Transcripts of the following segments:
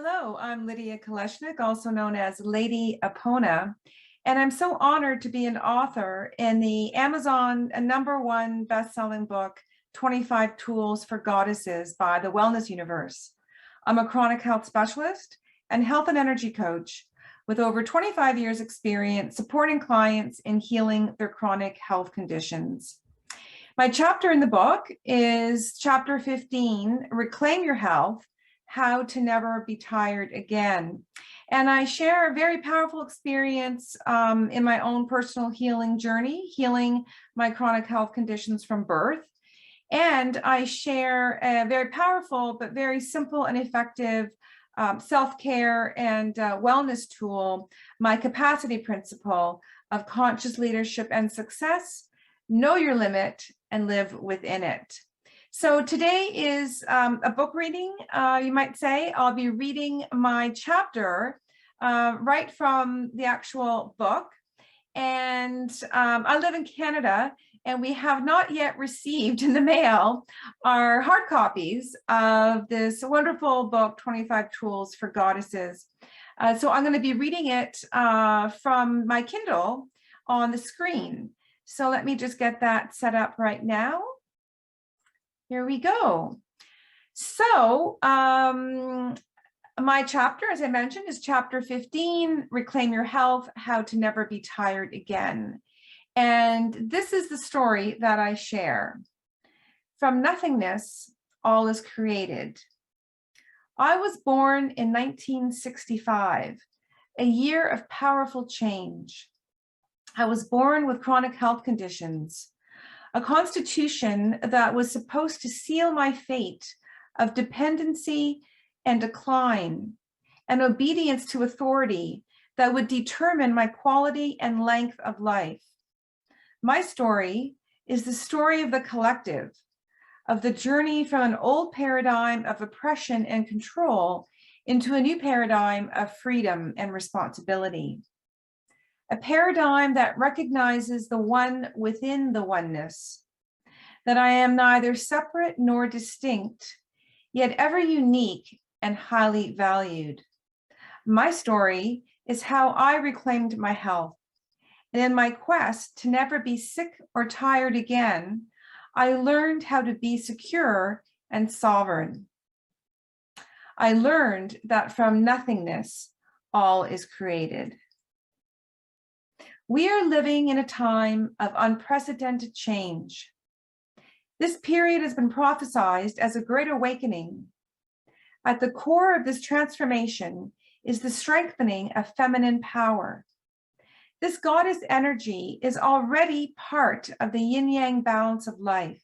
Hello, I'm Lidia Kuleshnyk, also known as Lady Epona, and I'm so honored to be an author in the Amazon #1 best-selling book, 25 Tools for Goddesses by the Wellness Universe. I'm a chronic health specialist and health and energy coach with over 25 years experience supporting clients in healing their chronic health conditions. My chapter in the book is chapter 15, Reclaim Your Health, How to Never Be Tired Again. And I share a very powerful experience in my own personal healing journey, healing my chronic health conditions from birth. And I share a very powerful but very simple and effective self-care and wellness tool, my capacity principle of conscious leadership and success. Know your limit and live within it. So today is a book reading, you might say. I'll be reading my chapter right from the actual book. And I live in Canada, and we have not yet received in the mail our hard copies of this wonderful book, 25 Tools for Goddesses. So I'm going to be reading it from my Kindle on the screen. So let me just get that set up right now. Here we go. So my chapter, as I mentioned, is chapter 15, Reclaim Your Health, How to Never Be Tired Again. And this is the story that I share. From nothingness, all is created. I was born in 1965, a year of powerful change. I was born with chronic health conditions, a constitution that was supposed to seal my fate of dependency and decline, and obedience to authority that would determine my quality and length of life. My story is the story of the collective, of the journey from an old paradigm of oppression and control into a new paradigm of freedom and responsibility. A paradigm that recognizes the one within the oneness, that I am neither separate nor distinct, yet ever unique and highly valued. My story is how I reclaimed my health, and in my quest to never be sick or tired again, I learned how to be secure and sovereign. I learned that from nothingness, all is created. We are living in a time of unprecedented change. This period has been prophesied as a great awakening. At the core of this transformation is the strengthening of feminine power. This goddess energy is already part of the yin-yang balance of life.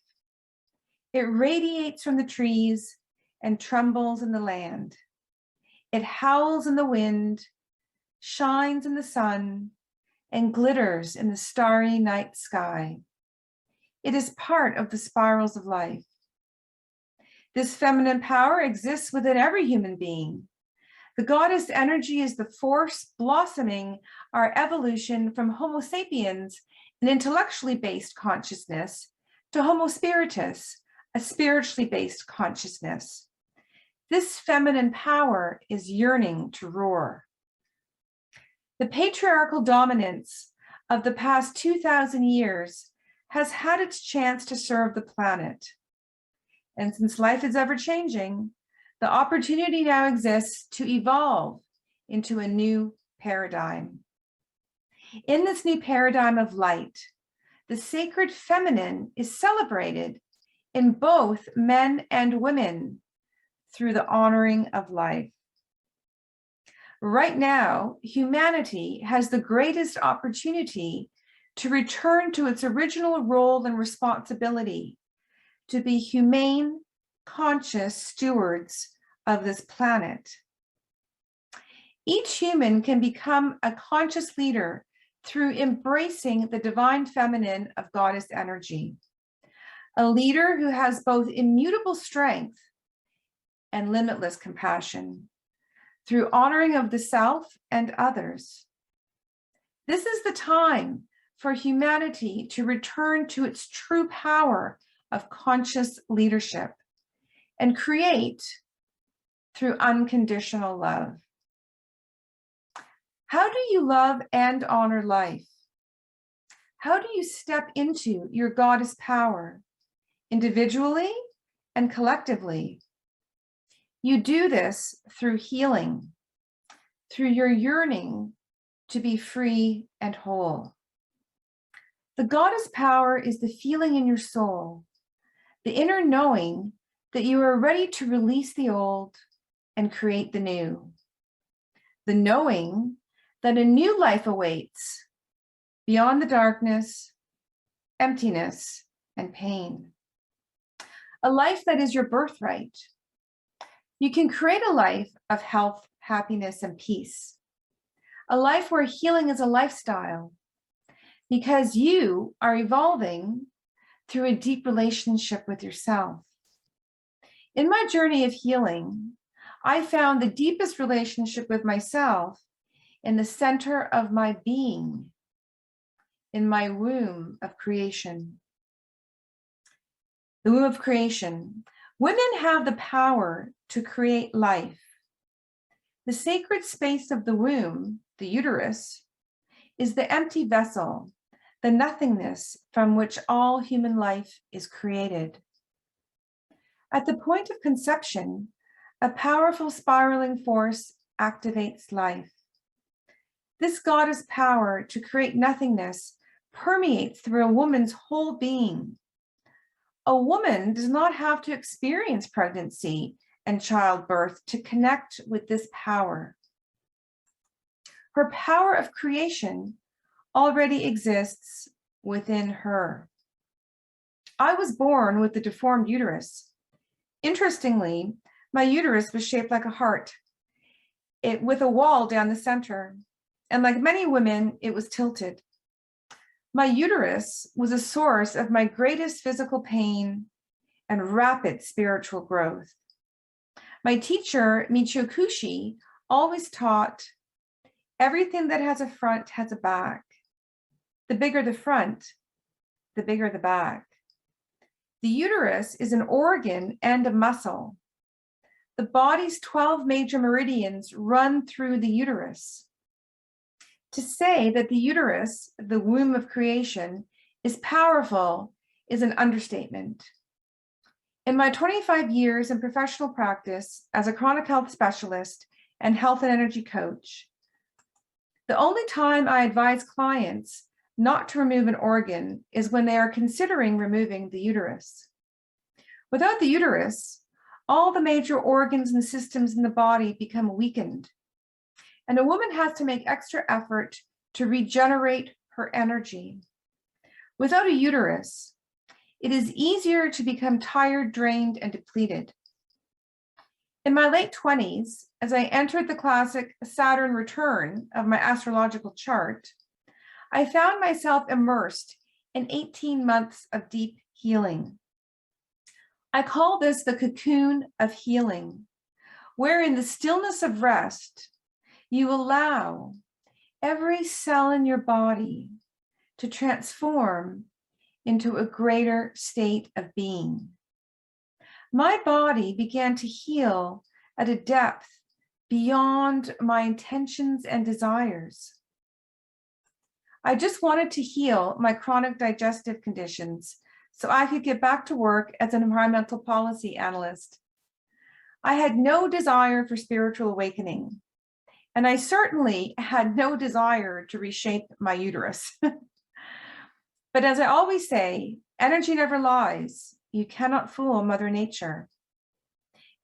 It radiates from the trees and trembles in the land. It howls in the wind, shines in the sun, and glitters in the starry night sky. It is part of the spirals of life. This feminine power exists within every human being. The goddess energy is the force blossoming our evolution from Homo sapiens, an intellectually based consciousness, to Homo spiritus, a spiritually based consciousness. This feminine power is yearning to roar. The patriarchal dominance of the past 2,000 years has had its chance to serve the planet. And since life is ever changing, the opportunity now exists to evolve into a new paradigm. In this new paradigm of light, the sacred feminine is celebrated in both men and women through the honoring of life. Right now, humanity has the greatest opportunity to return to its original role and responsibility, to be humane, conscious stewards of this planet. Each human can become a conscious leader through embracing the divine feminine of goddess energy, a leader who has both immutable strength and limitless compassion, through honoring of the self and others. This is the time for humanity to return to its true power of conscious leadership and create through unconditional love. How do you love and honor life? How do you step into your goddess power, individually and collectively? You do this through healing, through your yearning to be free and whole. The goddess power is the feeling in your soul, the inner knowing that you are ready to release the old and create the new. The knowing that a new life awaits beyond the darkness, emptiness, and pain. A life that is your birthright. You can create a life of health, happiness, and peace. A life where healing is a lifestyle, because you are evolving through a deep relationship with yourself. In my journey of healing, I found the deepest relationship with myself in the center of my being, in my womb of creation. The womb of creation. Women have the power to create life. The sacred space of the womb, the uterus, is the empty vessel, the nothingness from which all human life is created. At the point of conception, a powerful spiraling force activates life. This goddess power to create nothingness permeates through a woman's whole being. A woman does not have to experience pregnancy and childbirth to connect with this power. Her power of creation already exists within her. I was born with a deformed uterus. Interestingly, my uterus was shaped like a heart, with a wall down the center, and like many women, it was tilted. My uterus was a source of my greatest physical pain and rapid spiritual growth. My teacher, Michio Kushi, always taught, everything that has a front has a back. The bigger the front, the bigger the back. The uterus is an organ and a muscle. The body's 12 major meridians run through the uterus. To say that the uterus, the womb of creation, is powerful is an understatement. In my 25 years in professional practice as a chronic health specialist and health and energy coach, the only time I advise clients not to remove an organ is when they are considering removing the uterus. Without the uterus, all the major organs and systems in the body become weakened, and a woman has to make extra effort to regenerate her energy. Without a uterus, it is easier to become tired, drained, and depleted. In my late 20s, as I entered the classic Saturn return of my astrological chart, I found myself immersed in 18 months of deep healing. I call this the Cocoon of Healing, where in the stillness of rest, you allow every cell in your body to transform into a greater state of being. My body began to heal at a depth beyond my intentions and desires. I just wanted to heal my chronic digestive conditions so I could get back to work as an environmental policy analyst. I had no desire for spiritual awakening, and I certainly had no desire to reshape my uterus. But as I always say, energy never lies. You cannot fool Mother Nature.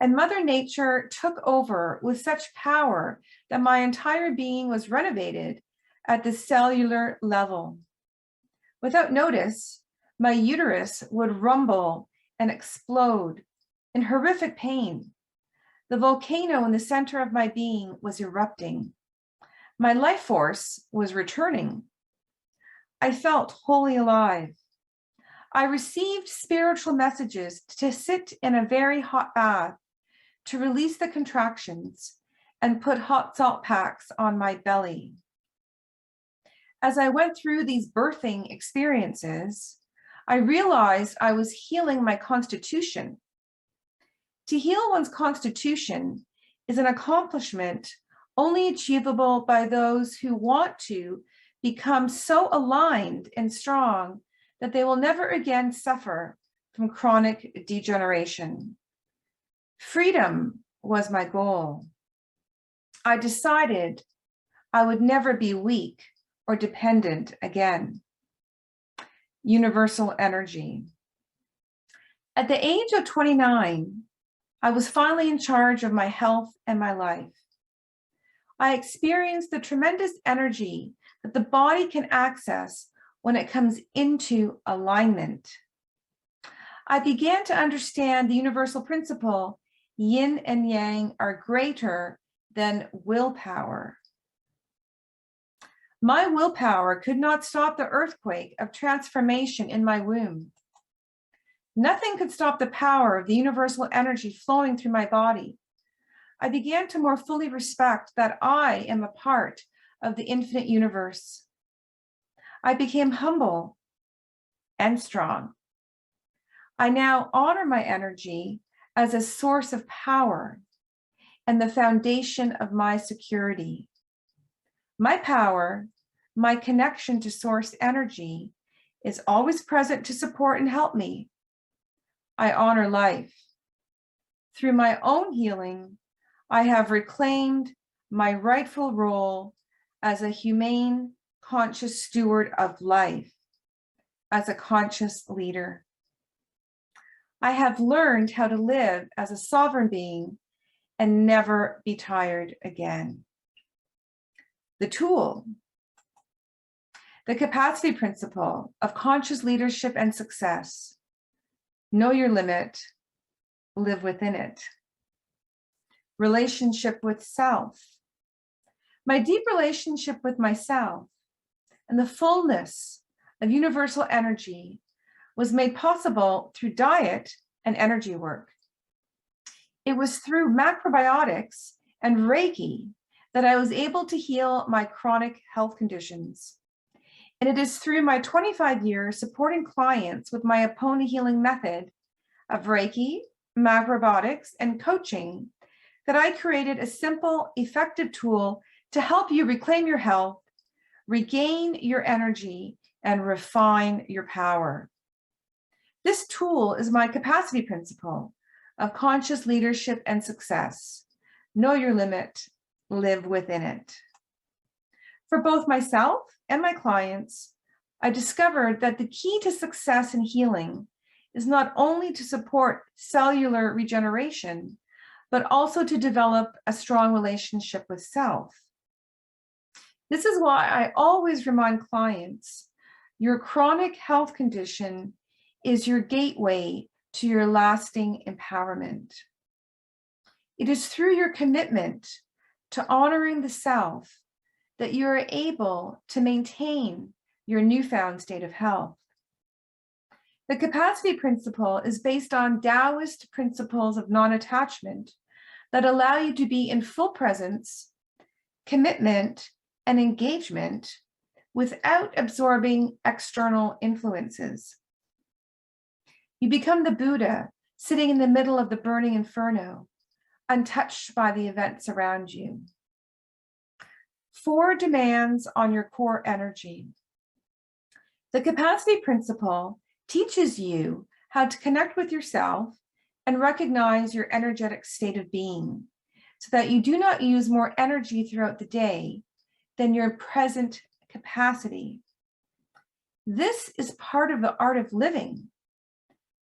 And Mother Nature took over with such power that my entire being was renovated at the cellular level. Without notice, my uterus would rumble and explode in horrific pain. The volcano in the center of my being was erupting. My life force was returning. I felt wholly alive. I received spiritual messages to sit in a very hot bath, to release the contractions and put hot salt packs on my belly. As I went through these birthing experiences, I realized I was healing my constitution. To heal one's constitution is an accomplishment only achievable by those who want to become so aligned and strong that they will never again suffer from chronic degeneration. Freedom was my goal. I decided I would never be weak or dependent again. Universal energy. At the age of 29, I was finally in charge of my health and my life. I experienced the tremendous energy that the body can access when it comes into alignment. I began to understand the universal principle, yin and yang are greater than willpower. My willpower could not stop the earthquake of transformation in my womb. Nothing could stop the power of the universal energy flowing through my body. I began to more fully respect that I am a part of the infinite universe. I became humble and strong. I now honor my energy as a source of power and the foundation of my security. My power, my connection to source energy, is always present to support and help me. I honor life. Through my own healing, I have reclaimed my rightful role as a humane, conscious steward of life, as a conscious leader. I have learned how to live as a sovereign being and never be tired again. The tool, the capacity principle of conscious leadership and success. Know your limit, live within it. Relationship with self. My deep relationship with myself and the fullness of universal energy was made possible through diet and energy work. It was through macrobiotics and Reiki that I was able to heal my chronic health conditions. And it is through my 25 years supporting clients with my Epona healing method of Reiki, macrobiotics, and coaching that I created a simple, effective tool to help you reclaim your health, regain your energy, and refine your power. This tool is my capacity principle of conscious leadership and success. Know your limit, live within it. For both myself and my clients, I discovered that the key to success and healing is not only to support cellular regeneration, but also to develop a strong relationship with self. This is why I always remind clients, your chronic health condition is your gateway to your lasting empowerment. It is through your commitment to honoring the self that you are able to maintain your newfound state of health. The capacity principle is based on Taoist principles of non-attachment that allow you to be in full presence, commitment, and engagement without absorbing external influences. You become the Buddha sitting in the middle of the burning inferno, untouched by the events around you. 4 demands on your core energy. The capacity principle teaches you how to connect with yourself and recognize your energetic state of being so that you do not use more energy throughout the day than your present capacity. This is part of the art of living,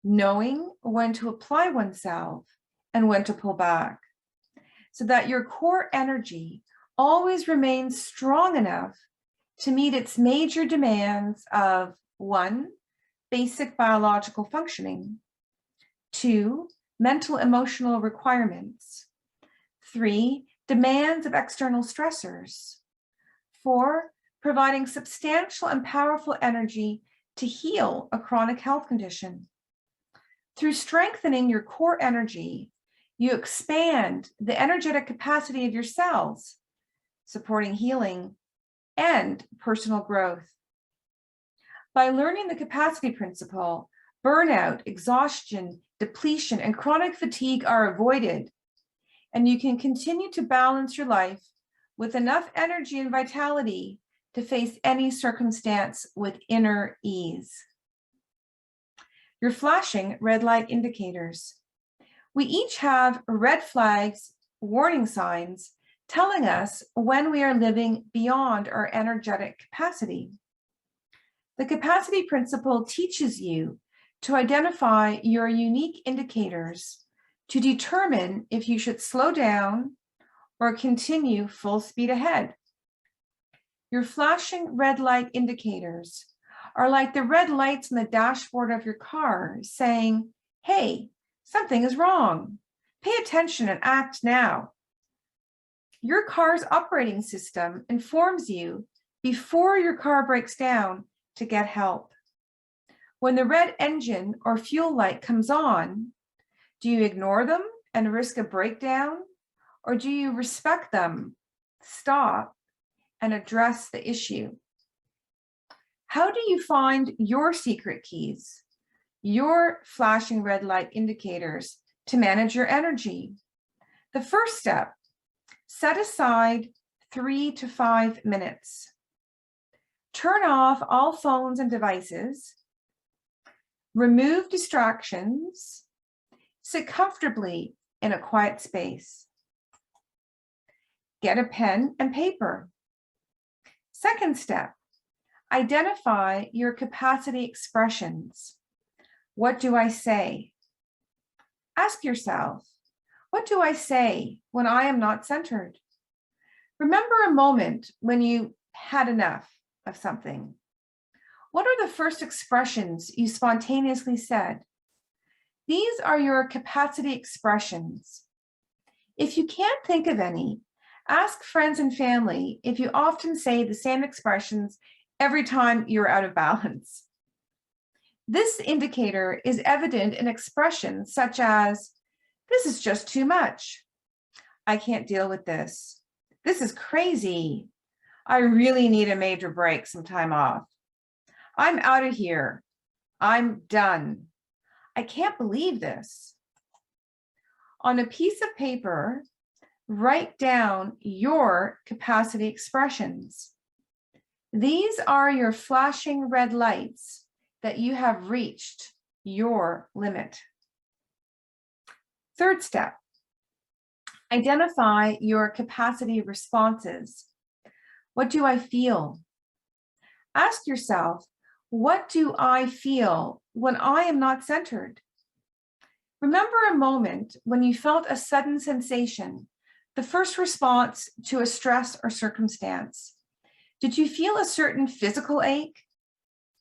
knowing when to apply oneself and when to pull back, so that your core energy always remains strong enough to meet its major demands of 1, basic biological functioning, 2, mental emotional requirements, 3, demands of external stressors, 4, providing substantial and powerful energy to heal a chronic health condition. Through strengthening your core energy, you expand the energetic capacity of your cells, supporting healing and personal growth. By learning the capacity principle, burnout, exhaustion, depletion, and chronic fatigue are avoided, and you can continue to balance your life with enough energy and vitality to face any circumstance with inner ease. Your flashing red light indicators. We each have red flags, warning signs, telling us when we are living beyond our energetic capacity. The capacity principle teaches you to identify your unique indicators to determine if you should slow down or continue full speed ahead. Your flashing red light indicators are like the red lights on the dashboard of your car saying, hey, something is wrong. Pay attention and act now. Your car's operating system informs you before your car breaks down to get help. When the red engine or fuel light comes on, do you ignore them and risk a breakdown, or do you respect them, stop, and address the issue? How do you find your secret keys, your flashing red light indicators to manage your energy? The first step, set aside 3 to 5 minutes. Turn off all phones and devices. Remove distractions. Sit comfortably in a quiet space. Get a pen and paper. Second step, identify your capacity expressions. What do I say? Ask yourself, what do I say when I am not centered? Remember a moment when you had enough of something. What are the first expressions you spontaneously said? These are your capacity expressions. If you can't think of any, ask friends and family if you often say the same expressions every time you're out of balance. This indicator is evident in expressions such as, this is just too much. I can't deal with this. This is crazy. I really need a major break, some time off. I'm out of here. I'm done. I can't believe this. On a piece of paper, write down your capacity expressions. These are your flashing red lights that you have reached your limit. Third step, identify your capacity responses. What do I feel? Ask yourself, what do I feel when I am not centered? Remember a moment when you felt a sudden sensation, the first response to a stress or circumstance. Did you feel a certain physical ache,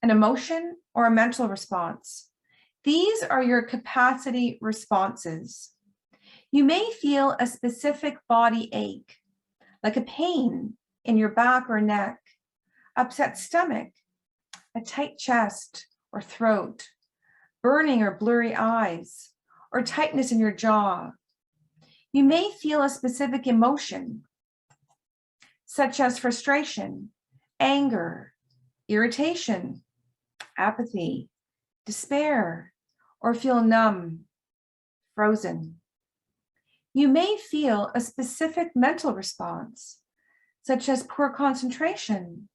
an emotion, or a mental response? These are your capacity responses. You may feel a specific body ache, like a pain in your back or neck, upset stomach, a tight chest or throat, burning or blurry eyes, or tightness in your jaw. You may feel a specific emotion, such as frustration, anger, irritation, apathy, despair, or feel numb, frozen. You may feel a specific mental response, such as poor concentration,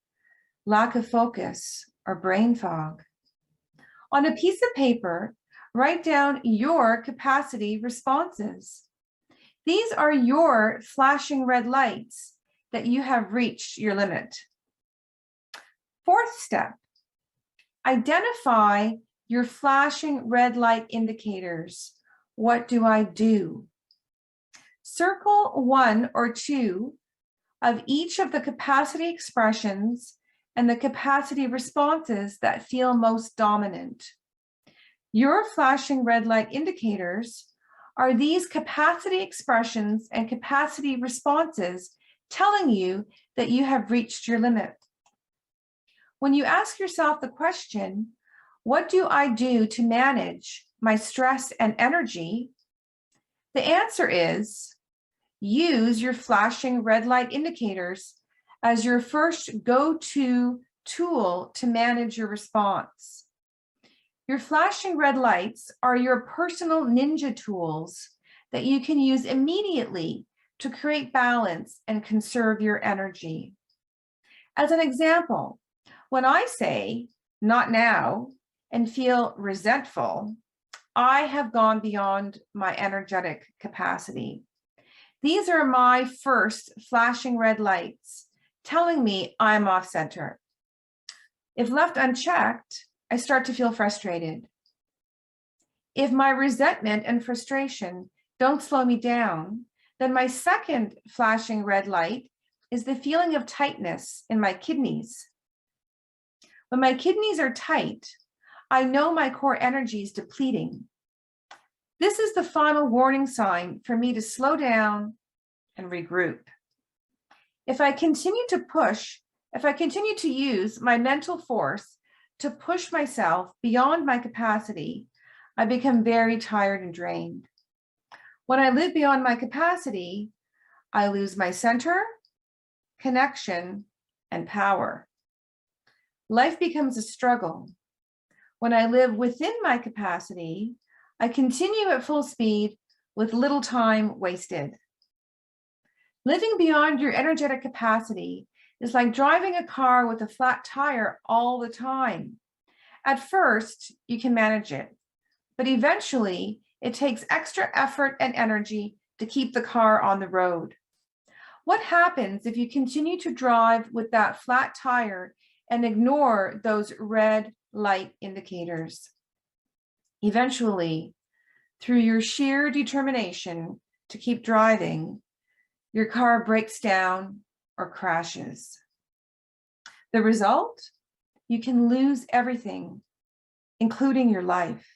lack of focus, or brain fog. On a piece of paper, write down your capacity responses. These are your flashing red lights that you have reached your limit. Fourth step, identify your flashing red light indicators. What do I do? Circle 1 or 2 of each of the capacity expressions and the capacity responses that feel most dominant. Your flashing red light indicators are these capacity expressions and capacity responses telling you that you have reached your limit. When you ask yourself the question, what do I do to manage my stress and energy? The answer is, use your flashing red light indicators as your first go-to tool to manage your response. Your flashing red lights are your personal ninja tools that you can use immediately to create balance and conserve your energy. As an example, when I say, "not now," and feel resentful, I have gone beyond my energetic capacity. These are my first flashing red lights telling me I'm off center. If left unchecked, I start to feel frustrated. If my resentment and frustration don't slow me down, then my second flashing red light is the feeling of tightness in my kidneys. When my kidneys are tight, I know my core energy is depleting. This is the final warning sign for me to slow down and regroup. If I continue to use my mental force to push myself beyond my capacity, I become very tired and drained. When I live beyond my capacity, I lose my center, connection, and power. Life becomes a struggle. When I live within my capacity, I continue at full speed with little time wasted. Living beyond your energetic capacity is like driving a car with a flat tire all the time. At first, you can manage it, but eventually it takes extra effort and energy to keep the car on the road. What happens if you continue to drive with that flat tire and ignore those red light indicators? Eventually, through your sheer determination to keep driving, your car breaks down or crashes. The result? You can lose everything, including your life.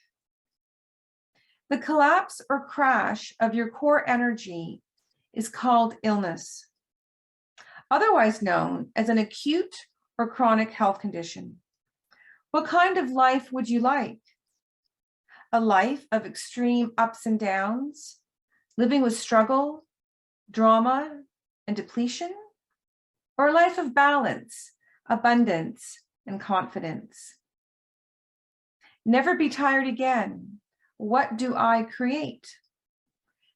The collapse or crash of your core energy is called illness, otherwise known as an acute or chronic health condition. What kind of life would you like? A life of extreme ups and downs, living with struggle, drama, and depletion? Or a life of balance, abundance, and confidence? Never be tired again. What do I create?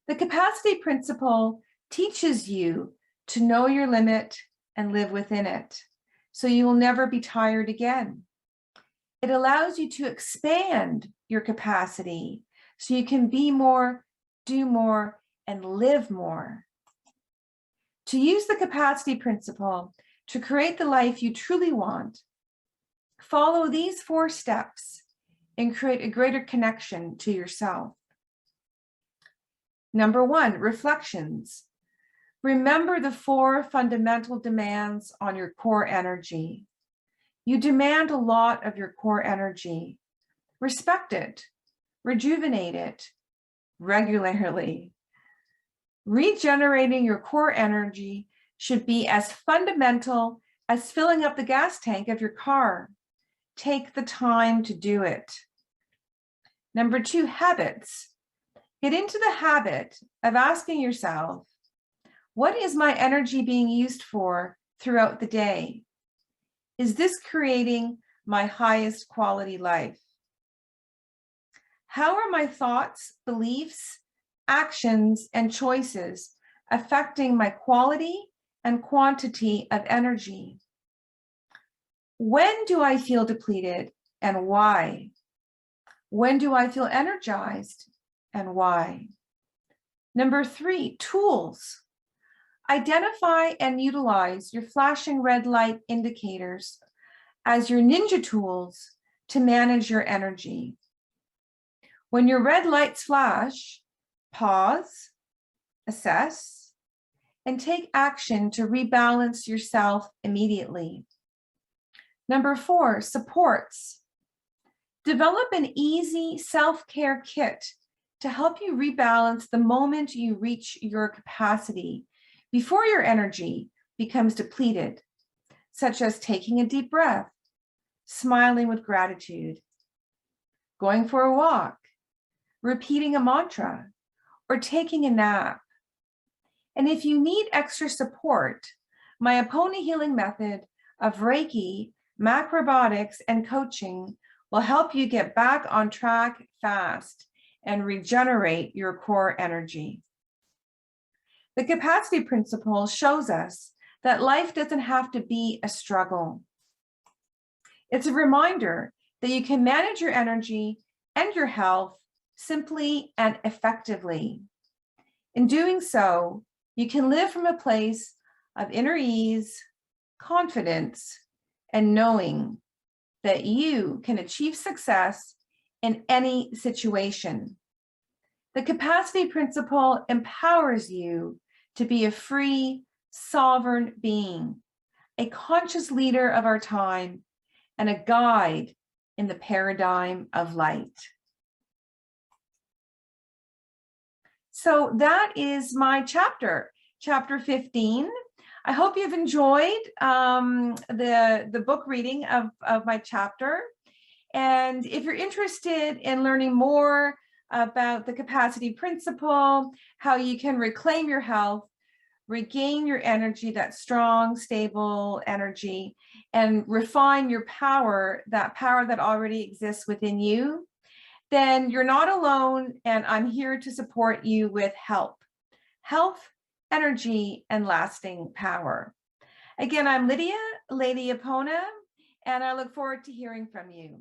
The capacity principle teaches you to know your limit and live within it, so you will never be tired again. It allows you to expand your capacity so you can be more, do more, and live more. To use the capacity principle to create the life you truly want, follow these 4 steps and create a greater connection to yourself. Number 1, reflections. Remember the 4 fundamental demands on your core energy. You demand a lot of your core energy. Respect it, rejuvenate it regularly. Regenerating your core energy should be as fundamental as filling up the gas tank of your car. Take the time to do it. Number 2, habits. Get into the habit of asking yourself, what is my energy being used for throughout the day? Is this creating my highest quality life? How are my thoughts, beliefs, actions, and choices affecting my quality and quantity of energy? When do I feel depleted and why? When do I feel energized and why? Number 3, tools. Identify and utilize your flashing red light indicators as your ninja tools to manage your energy. When your red lights flash, pause, assess, and take action to rebalance yourself immediately. Number 4, supports. Develop an easy self-care kit to help you rebalance the moment you reach your capacity before your energy becomes depleted, such as taking a deep breath, smiling with gratitude, going for a walk, repeating a mantra, or taking a nap. And if you need extra support, my Epona healing method of Reiki, macrobiotics, and coaching will help you get back on track fast and regenerate your core energy. The capacity principle shows us that life doesn't have to be a struggle. It's a reminder that you can manage your energy and your health simply and effectively. In doing so, you can live from a place of inner ease, confidence, and knowing that you can achieve success in any situation. The capacity principle empowers you to be a free, sovereign being, a conscious leader of our time, and a guide in the paradigm of light. So that is my chapter, chapter 15. I hope you've enjoyed the book reading of my chapter. And if you're interested in learning more about the capacity principle, how you can reclaim your health, regain your energy, that strong, stable energy, and refine your power that already exists within you, then you're not alone, and I'm here to support you with help, health, energy, and lasting power. Again, I'm Lidia Epona, and I look forward to hearing from you.